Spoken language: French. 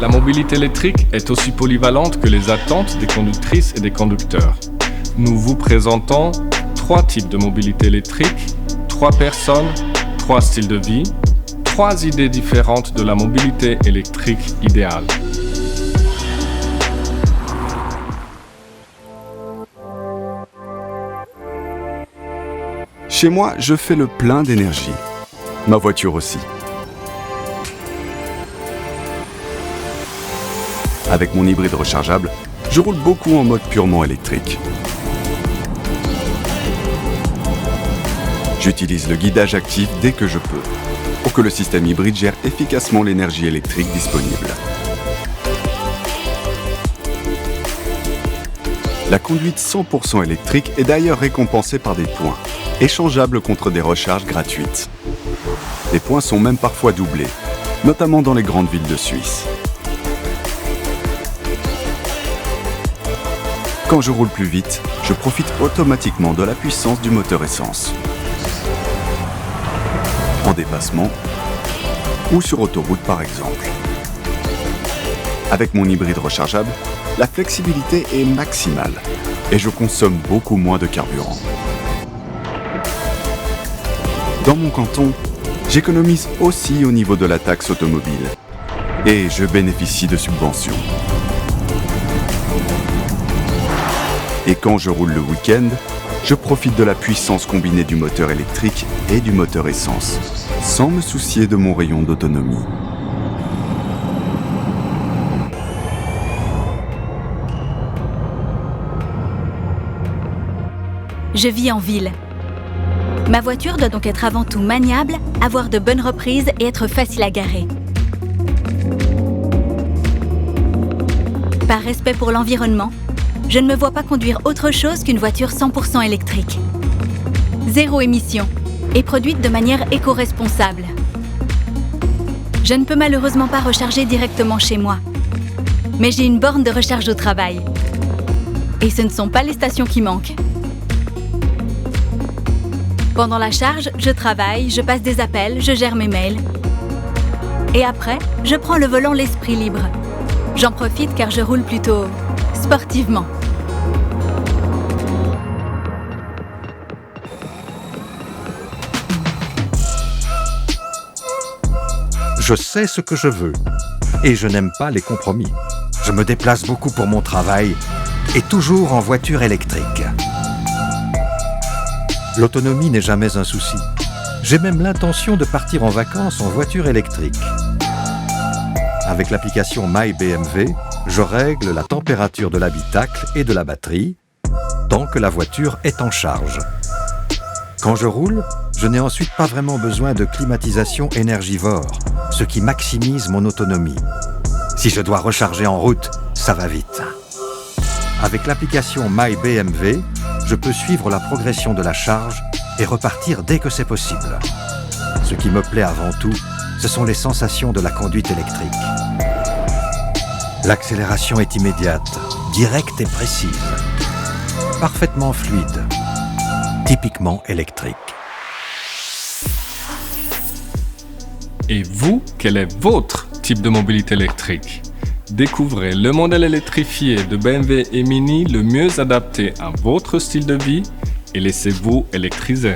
La mobilité électrique est aussi polyvalente que les attentes des conductrices et des conducteurs. Nous vous présentons 3 types de mobilité électrique, 3 personnes, 3 styles de vie, 3 idées différentes de la mobilité électrique idéale. Chez moi, je fais le plein d'énergie. Ma voiture aussi. Avec mon hybride rechargeable, je roule beaucoup en mode purement électrique. J'utilise le guidage actif dès que je peux, pour que le système hybride gère efficacement l'énergie électrique disponible. La conduite 100% électrique est d'ailleurs récompensée par des points, échangeables contre des recharges gratuites. Les points sont même parfois doublés, notamment dans les grandes villes de Suisse. Quand je roule plus vite, je profite automatiquement de la puissance du moteur essence. En dépassement ou sur autoroute par exemple. Avec mon hybride rechargeable, la flexibilité est maximale et je consomme beaucoup moins de carburant. Dans mon canton, j'économise aussi au niveau de la taxe automobile et je bénéficie de subventions. Et quand je roule le week-end, je profite de la puissance combinée du moteur électrique et du moteur essence, sans me soucier de mon rayon d'autonomie. Je vis en ville. Ma voiture doit donc être avant tout maniable, avoir de bonnes reprises et être facile à garer. Par respect pour l'environnement, je ne me vois pas conduire autre chose qu'une voiture 100% électrique. 0 émission et produite de manière éco-responsable. Je ne peux malheureusement pas recharger directement chez moi, mais j'ai une borne de recharge au travail. Et ce ne sont pas les stations qui manquent. Pendant la charge, je travaille, je passe des appels, je gère mes mails. Et après, je prends le volant l'esprit libre. J'en profite car je roule plutôt sportivement. Je sais ce que je veux et je n'aime pas les compromis. Je me déplace beaucoup pour mon travail et toujours en voiture électrique. L'autonomie n'est jamais un souci. J'ai même l'intention de partir en vacances en voiture électrique. Avec l'application MyBMV, je règle la température de l'habitacle et de la batterie tant que la voiture est en charge. Quand je roule, je n'ai ensuite pas vraiment besoin de climatisation énergivore, ce qui maximise mon autonomie. Si je dois recharger en route, ça va vite. Avec l'application MyBMV, je peux suivre la progression de la charge et repartir dès que c'est possible. Ce qui me plaît avant tout, ce sont les sensations de la conduite électrique. L'accélération est immédiate, directe et précise. Parfaitement fluide, typiquement électrique. Et vous, quel est votre type de mobilité électrique? Découvrez le modèle électrifié de BMW et Mini le mieux adapté à votre style de vie et laissez-vous électriser.